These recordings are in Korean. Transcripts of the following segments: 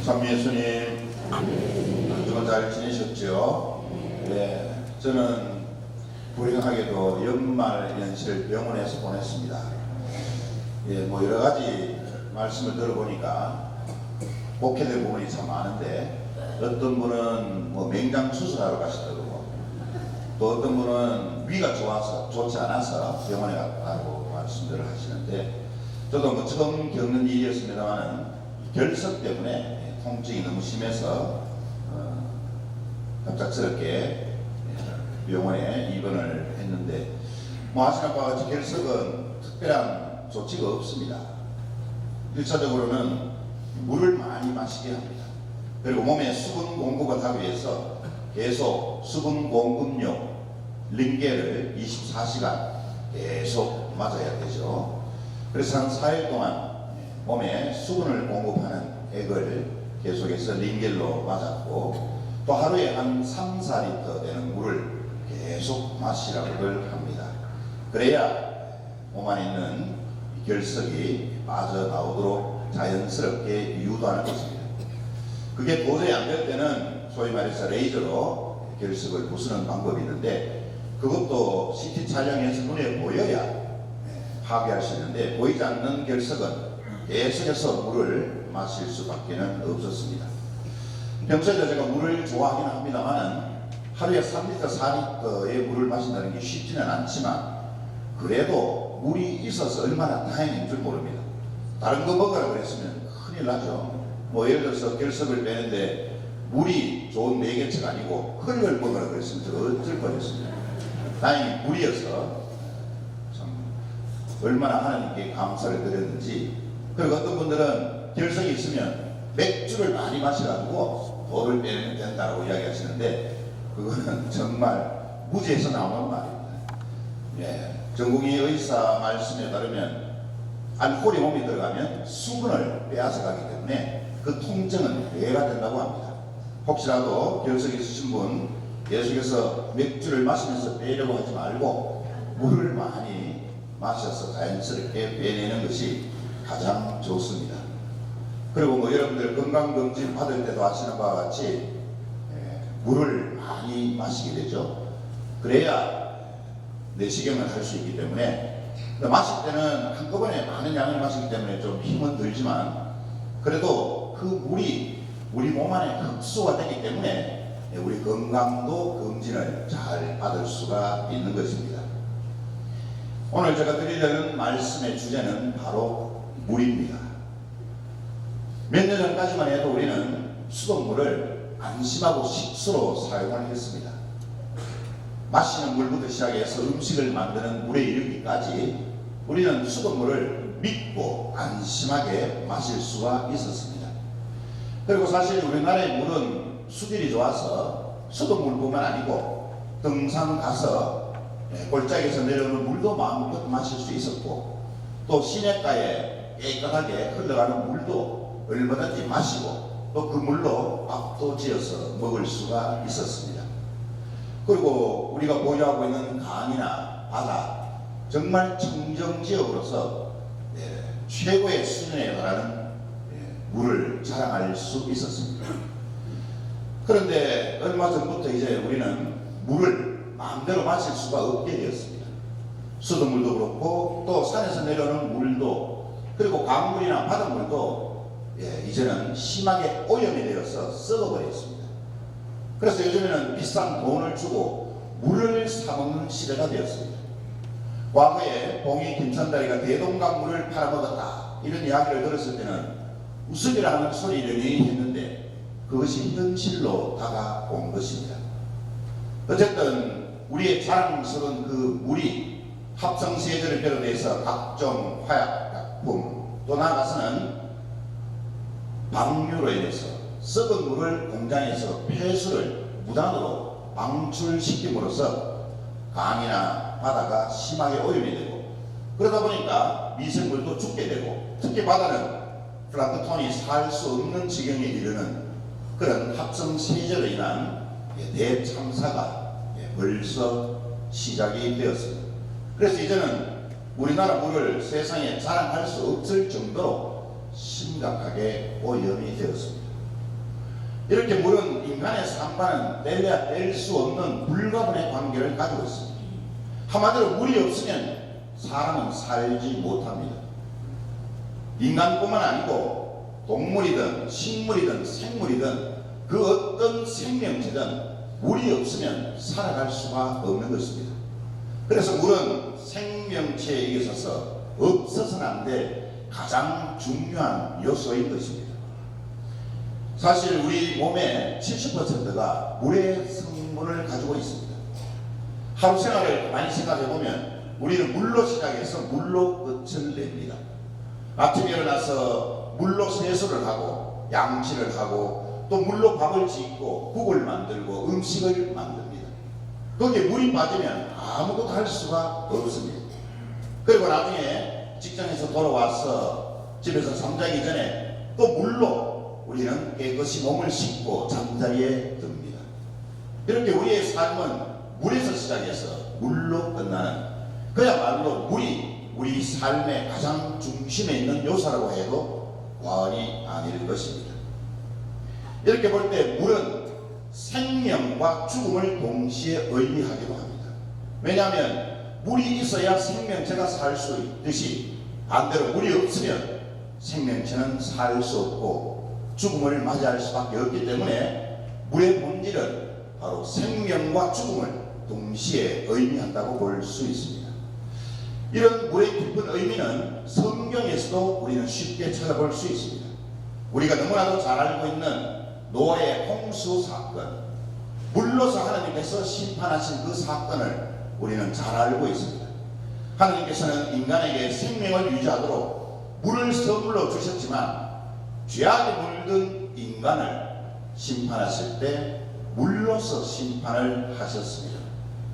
참 예수님, 한 주간 잘 지내셨죠? 네, 저는 불행하게도 연말 연시를 병원에서 보냈습니다. 예, 뭐 여러 가지 말씀을 들어보니까 복해될 부분이 참 많은데, 어떤 분은 뭐 맹장 수술하러 가시더라고. 또 어떤 분은 위가 좋지 않아서 병원에 갔다고 말씀들을 하시는데, 저도 뭐 처음 겪는 일이었습니다만은 결석 때문에 통증이 너무 심해서 갑작스럽게 병원에 입원을 했는데, 뭐 아시는 바와 같이 결석은 특별한 조치가 없습니다. 1차적으로는 물을 많이 마시게 합니다. 그리고 몸에 수분 공급을 하기 위해서 계속 수분 공급용 링겔을 24시간 계속 맞아야 되죠. 그래서 한 4일 동안 몸에 수분을 공급하는 액을 계속해서 링겔로 맞았고, 또 하루에 한 3, 4리터 되는 물을 계속 마시라고를 합니다. 그래야 몸 안에 있는 결석이 빠져나오도록 자연스럽게 유도하는 것입니다. 그게 도저히 안 될 때는 소위 말해서 레이저로 결석을 부수는 방법이 있는데, 그것도 CT 촬영해서 눈에 보여야 파악할 수 있는데, 보이지 않는 결석은 계속해서 물을 마실 수밖에는 없었습니다. 평소에도 제가 물을 좋아하기는 합니다만은 하루에 3리터, 4리터의 물을 마신다는 게 쉽지는 않지만, 그래도 물이 있어서 얼마나 다행인 줄 모릅니다. 다른 거 먹으라 그랬으면 큰일 나죠. 뭐 예를 들어서 결석을 빼는데 물이 좋은 매개체가 아니고 흙을 먹으라 그랬으면 저 어쩔 뻔했습니다. 다행히 물이어서 참 얼마나 하나님께 감사를 드렸는지. 그리고 어떤 분들은 결석이 있으면 맥주를 많이 마셔가지고 돌을 빼면 된다고 이야기하시는데, 그거는 정말 무지에서 나오는 말입니다. 예, 전공의 의사 말씀에 따르면 알코올이 몸에 들어가면 수분을 빼앗아 가기 때문에 그 통증은 배가 된다고 합니다. 혹시라도 결석이 있으신 분, 계속해서 맥주를 마시면서 빼려고 하지 말고 물을 많이 마셔서 자연스럽게 빼내는 것이 가장 좋습니다. 그리고 뭐 여러분들 건강검진 받을 때도 아시는 바와 같이 물을 많이 마시게 되죠. 그래야 내시경을 할 수 있기 때문에, 마실 때는 한꺼번에 많은 양을 마시기 때문에 좀 힘은 들지만, 그래도 그 물이 우리 몸 안에 흡수가 되기 때문에 우리 건강도 검진을 잘 받을 수가 있는 것입니다. 오늘 제가 드리려는 말씀의 주제는 바로 물입니다. 몇 년 전까지만 해도 우리는 수돗물을 안심하고 식수로 사용을 했습니다. 마시는 물부터 시작해서 음식을 만드는 물에 이르기까지 우리는 수돗물을 믿고 안심하게 마실 수가 있었습니다. 그리고 사실 우리나라의 물은 수질이 좋아서 수돗물뿐만 아니고 등산 가서 골짜기에서 내려오는 물도 마음껏 마실 수 있었고, 또 시냇가에 깨끗하게 흘러가는 물도 얼마든지 마시고, 또 그 물로 밥도 지어서 먹을 수가 있었습니다. 그리고 우리가 보유하고 있는 강이나 바다, 정말 청정지역으로서 최고의 수준에 달하는 물을 자랑할 수 있었습니다. 그런데 얼마 전부터 이제 우리는 물을 마음대로 마실 수가 없게 되었습니다. 수돗물도 그렇고, 또 산에서 내려오는 물도, 그리고 강물이나 바닷물도 이제는 심하게 오염이 되어서 썩어버렸습니다. 그래서 요즘에는 비싼 돈을 주고 물을 사먹는 시대가 되었습니다. 과거에 봉이 김천다리가 대동강물을 팔아먹었다, 이런 이야기를 들었을 때는 웃음이라는 소리를 했는데, 그것이 현실로 다가온 것입니다. 어쨌든 우리의 자랑스러운 그 물이 합성세제를 비롯해서 각종 화약품, 또 나아가서는 방류로 인해서 썩은 물을 공장에서 폐수를 무단으로 방출시킴으로써 강이나 바다가 심하게 오염이 되고, 그러다 보니까 미생물도 죽게 되고, 특히 바다는 플랑크톤이 살 수 없는 지경에 이르는 그런 합성세제로 인한 대참사가 벌써 시작이 되었습니다. 그래서 이제는 우리나라 물을 세상에 자랑할 수 없을 정도로 심각하게 오염이 되었습니다. 이렇게 물은 인간의 삶과는 뗄래야 뗄 수 없는 불가분의 관계를 가지고 있습니다. 한마디로 물이 없으면 사람은 살지 못합니다. 인간뿐만 아니고 동물이든 식물이든 생물이든 그 어떤 생명체든 물이 없으면 살아갈 수가 없는 것입니다. 그래서 물은 생명체에 있어서 없어서는 안 될 가장 중요한 요소인 것입니다. 사실 우리 몸의 70%가 물의 성분을 가지고 있습니다. 하루 생활을 많이 생각해 보면 우리는 물로 시작해서 물로 끝을 냅니다. 아침에 일어나서 물로 세수를 하고 양치를 하고 또 물로 밥을 짓고 국을 만들고 음식을 만듭니다. 거기에 물이 빠지면 아무것도 할 수가 없습니다. 그리고 나중에 직장에서 돌아와서 집에서 잠자기 전에 또 물로 우리는 깨끗이 몸을 씻고 잠자리에 듭니다. 이렇게 우리의 삶은 물에서 시작해서 물로 끝나는, 그야말로 물이 우리 삶의 가장 중심에 있는 요소라고 해도 과언이 아닐 것입니다. 이렇게 볼 때 물은 생명과 죽음을 동시에 의미하기도 합니다. 왜냐하면 물이 있어야 생명체가 살 수 있듯이 반대로 물이 없으면 생명체는 살 수 없고 죽음을 맞이할 수밖에 없기 때문에 물의 본질은 바로 생명과 죽음을 동시에 의미한다고 볼 수 있습니다. 이런 물의 깊은 의미는 성경에서도 우리는 쉽게 찾아볼 수 있습니다. 우리가 너무나도 잘 알고 있는 노아의 홍수 사건, 물로서 하나님께서 심판하신 그 사건을 우리는 잘 알고 있습니다. 하나님께서는 인간에게 생명을 유지하도록 물을 선물로 주셨지만 죄악에 물든 인간을 심판하실 때 물로서 심판을 하셨습니다.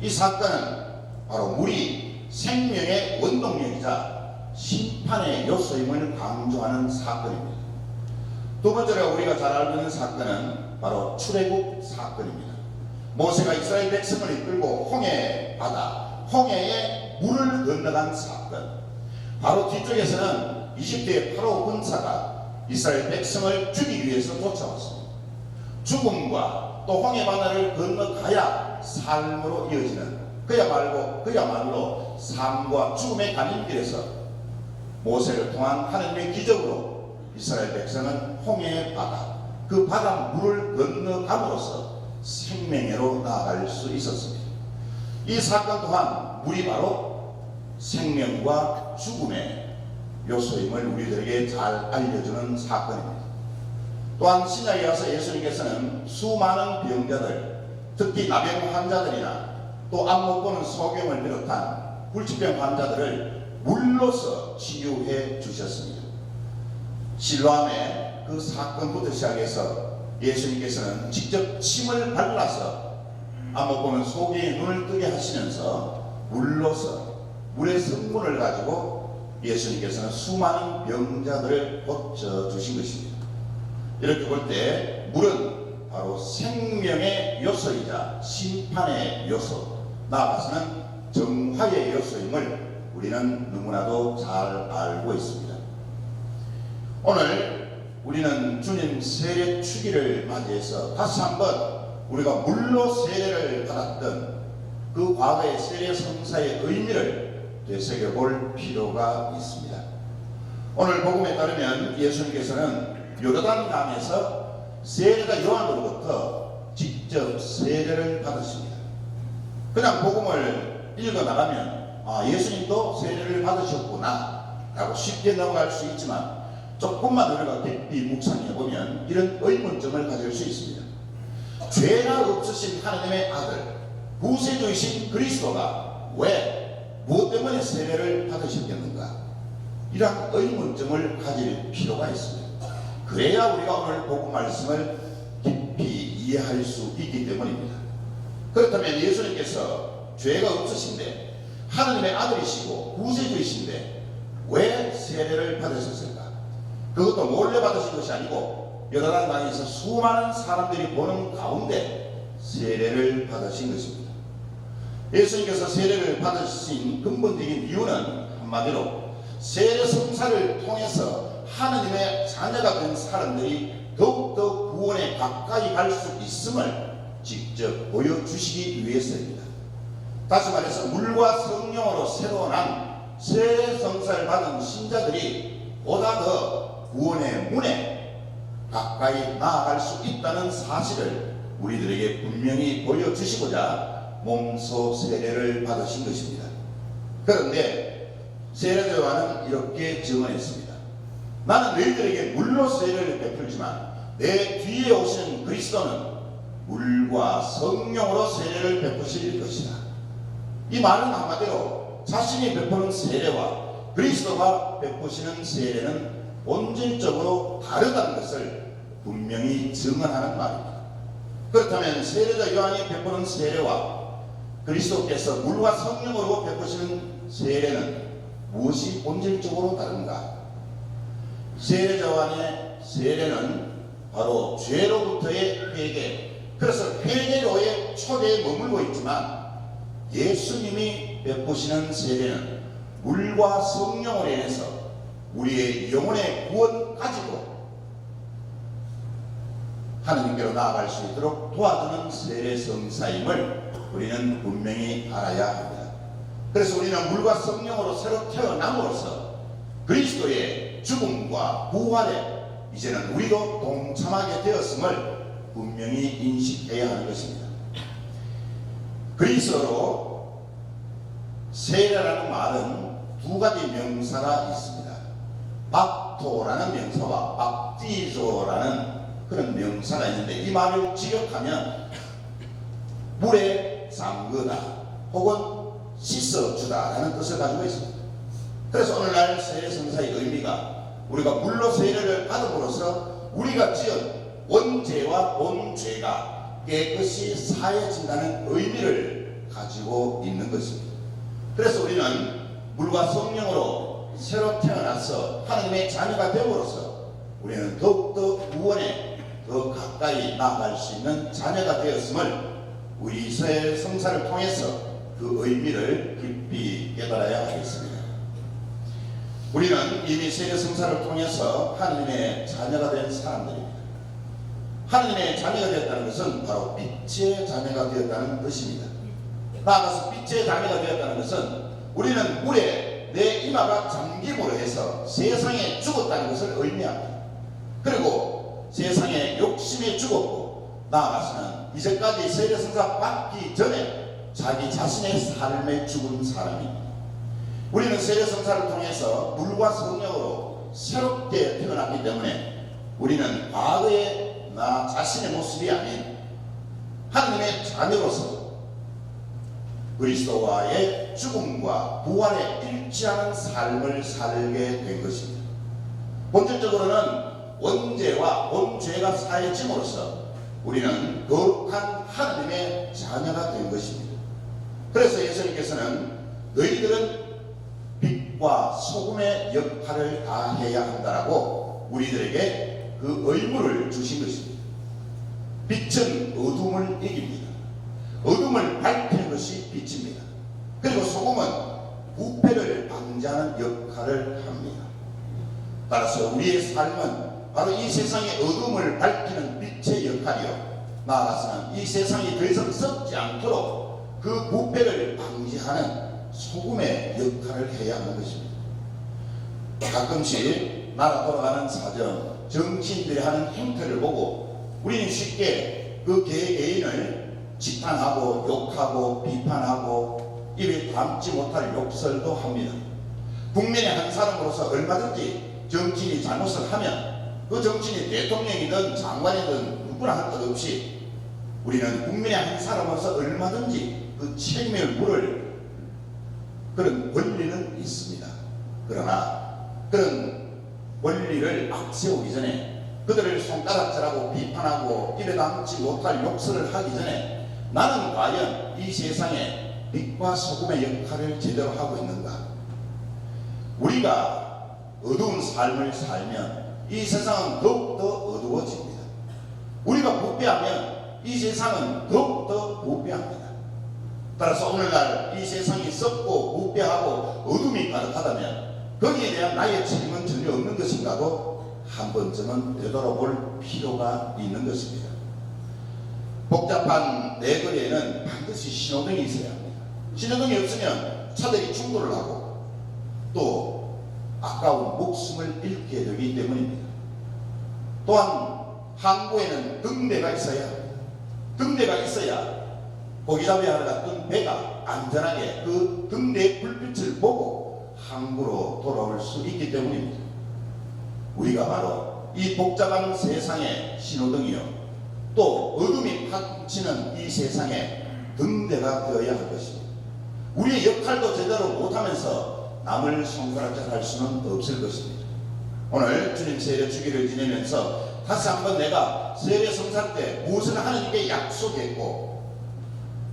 이 사건은 바로 물이 생명의 원동력이자 심판의 요소임을 강조하는 사건입니다. 두 번째로 우리가 잘 알고 있는 사건은 바로 출애굽 사건입니다. 모세가 이스라엘 백성을 이끌고 홍해 바다, 홍해에 물을 건너간 사건. 바로 뒤쪽에서는 이집트의 파로 군사가 이스라엘 백성을 죽이기 위해서 쫓아왔습니다. 죽음과 또 홍해 바다를 건너가야 삶으로 이어지는, 그야말로 삶과 죽음의 갈림길에서 모세를 통한 하나님의 기적으로 이스라엘 백성은 홍해 바다, 그 바다 물을 건너감으로써 생명회로 나아갈 수 있었습니다. 이 사건 또한 물이 바로 생명과 죽음의 요소임을 우리들에게 잘 알려주는 사건입니다. 또한 신약에 가서 예수님께서는 수많은 병자들, 특히 나병 환자들이나 또 앞 못 보는 소경을 비롯한 불치병 환자들을 물로서 치유해 주셨습니다. 실로암의 그 사건부터 시작해서 예수님께서는 직접 침을 발라서 앞 못 보는 소경의 눈을 뜨게 하시면서 물로서, 물의 성분을 가지고 예수님께서는 수많은 병자들을 고쳐주신 것입니다. 이렇게 볼 때 물은 바로 생명의 요소이자 심판의 요소, 나아가서는 정화의 요소임을 우리는 너무나도 잘 알고 있습니다. 오늘 우리는 주님 세례 축일을 맞이해서 다시 한번 우리가 물로 세례를 받았던 그 과거의 세례 성사의 의미를 되새겨볼 필요가 있습니다. 오늘 복음에 따르면 예수님께서는 요르단강에서 세례자 요한으로부터 직접 세례를 받으십니다. 그냥 복음을 읽어나가면 예수님도 세례를 받으셨구나 라고 쉽게 넘어갈 수 있지만 조금만 우리가 깊이 묵상해보면 이런 의문점을 가질 수 있습니다. 죄가 없으신 하나님의 아들, 구세주이신 그리스도가 왜, 무엇 때문에 세례를 받으셨겠는가? 이런 의문점을 가질 필요가 있습니다. 그래야 우리가 오늘 복음 말씀을 깊이 이해할 수 있기 때문입니다. 그렇다면 예수님께서 죄가 없으신데 하나님의 아들이시고 구세주이신데 왜 세례를 받으셨을까? 그것도 몰래 받으신 것이 아니고 요르단강에서 수많은 사람들이 보는 가운데 세례를 받으신 것입니다. 예수님께서 세례를 받으신 근본적인 이유는 한마디로 세례 성사를 통해서 하나님의 자녀가 된 사람들이 더욱더 구원에 가까이 갈 수 있음을 직접 보여주시기 위해서입니다. 다시 말해서 물과 성령으로 새로 난 새 성사를 받은 신자들이 보다 더 구원의 문에 가까이 나아갈 수 있다는 사실을 우리들에게 분명히 보여주시고자 몸소 세례를 받으신 것입니다. 그런데 세례요한은 이렇게 증언했습니다. 나는 너희들에게 물로 세례를 베풀지만 내 뒤에 오시는 그리스도는 물과 성령으로 세례를 베푸실 것이다. 이 말은 한마디로 자신이 베푸는 세례와 그리스도가 베푸시는 세례는 본질적으로 다르다는 것을 분명히 증언하는 말입니다. 그렇다면 세례자 요한이 베푸는 세례와 그리스도께서 물과 성령으로 베푸시는 세례는 무엇이 본질적으로 다른가? 세례자 요한의 세례는 바로 죄로부터의 회개, 그래서 회개로의 초대에 머물고 있지만 예수님이 베푸시는 세례는 물과 성령으로 인해서 우리의 영혼의 구원까지도 하나님께로 나아갈 수 있도록 도와주는 세례 성사임을 우리는 분명히 알아야 합니다. 그래서 우리는 물과 성령으로 새로 태어남으로써 그리스도의 죽음과 부활에 이제는 우리도 동참하게 되었음을 분명히 인식해야 하는 것입니다. 그리스어로 세례라는 말은 두 가지 명사가 있습니다. 박토라는 명사와 박티조라는 그런 명사가 있는데, 이 말을 직역하면 물에 잠그다 혹은 씻어주다 라는 뜻을 가지고 있습니다. 그래서 오늘날 세례 성사의 의미가 우리가 물로 세례를 받음으로써 우리가 지은 원죄와 본죄가 깨끗이 사해진다는 의미를 가지고 있는 것입니다. 그래서 우리는 물과 성령으로 새로 태어나서 하나님의 자녀가 되므로써 우리는 더욱더 구원에 더 가까이 나아갈 수 있는 자녀가 되었음을 우리 세례 성사를 통해서 그 의미를 깊이 깨달아야 하겠습니다. 우리는 이미 세례 성사를 통해서 하나님의 자녀가 된 사람들입니다. 하나님의 자녀가 되었다는 것은 바로 빛의 자녀가 되었다는 뜻입니다. 나아가서 빛의 자녀가 되었다는 것은 우리는 물에 내 이마가 잠김으로 해서 세상에 죽었다는 것을 의미합니다. 그리고 세상의 욕심에 죽었고 나아가서는 이제까지 세례성사 받기 전에 자기 자신의 삶에 죽은 사람입니다. 우리는 세례성사를 통해서 물과 성령으로 새롭게 태어났기 때문에 우리는 과거의 나 자신의 모습이 아닌 하나님의 자녀로서 그리스도와의 죽음과 부활에 일치하는 삶을 살게 된 것입니다. 본질적으로는 원죄와 본죄가 사해짐으로써 우리는 거룩한 하나님의 자녀가 된 것입니다. 그래서 예수님께서는 너희들은 빛과 소금의 역할을 다 해야 한다라고 우리들에게 그 의무를 주신 것입니다. 빛은 어둠을 이깁니다. 어둠을 밝히는 것이 빛입니다. 그리고 소금은 부패를 방지하는 역할을 합니다. 따라서 우리의 삶은 바로 이 세상의 어둠을 밝히는 빛의 역할이요, 나아가서는 이 세상이 더 이상 썩지 않도록 그 부패를 방지하는 소금의 역할을 해야 하는 것입니다. 가끔씩 나라 돌아가는 사정, 정치인들이 하는 행태를 보고 우리는 쉽게 그 개개인을 지탄하고 욕하고 비판하고 입에 담지 못할 욕설도 합니다. 국민의 한 사람으로서 얼마든지 정치인이 잘못을 하면 그 정치인이 대통령이든 장관이든 누구나 할 것 없이 우리는 국민의 한 사람으로서 얼마든지 그 책임을 물을 그런 권리는 있습니다. 그러나 그런 권리를 앞세우기 전에, 그들을 손가락질하고 비판하고 입에 담지 못할 욕설을 하기 전에 나는 과연 이 세상에 빛과 소금의 역할을 제대로 하고 있는가? 우리가 어두운 삶을 살면 이 세상은 더욱더 어두워집니다. 우리가 부패하면 이 세상은 더욱더 부패합니다. 따라서 오늘날 이 세상이 썩고 부패하고 어둠이 가득하다면 거기에 대한 나의 책임은 전혀 없는 것인가도 한 번쯤은 되돌아볼 필요가 있는 것입니다. 복잡한 내거리에는 반드시 신호등이 있어야 합니다. 신호등이 없으면 차들이 충돌을 하고 또 아까운 목숨을 잃게 되기 때문입니다. 또한 항구에는 등대가 있어야 합니다. 등대가 있어야 고기잡이 하러 갔던 배가 안전하게 그 등대의 불빛을 보고 항구로 돌아올 수 있기 때문입니다. 우리가 바로 이 복잡한 세상의 신호등이요, 또 어둠이 파치는 이 세상에 등대가 되어야 할 것입니다. 우리의 역할도 제대로 못하면서 남을 손가락질할 수는 없을 것입니다. 오늘 주님 세례 주기를 지내면서 다시 한번 내가 세례 성사 때 무엇을 하나님께 약속했고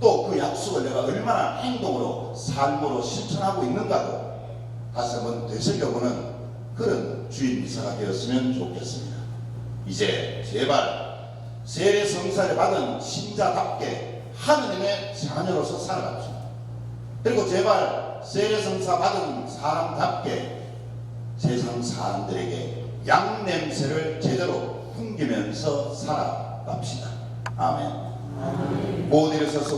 또 그 약속을 내가 얼마나 행동으로 삶으로 실천하고 있는가도 다시 한번 되새겨보는 그런 주일 미사가 되었으면 좋겠습니다. 이제 제발 세례 성사를 받은 신자답게 하느님의 자녀로서 살아갑시다. 그리고 제발 세례 성사 받은 사람답게 세상 사람들에게 양 냄새를 제대로 풍기면서 살아갑시다. 아멘. 모두 일어서서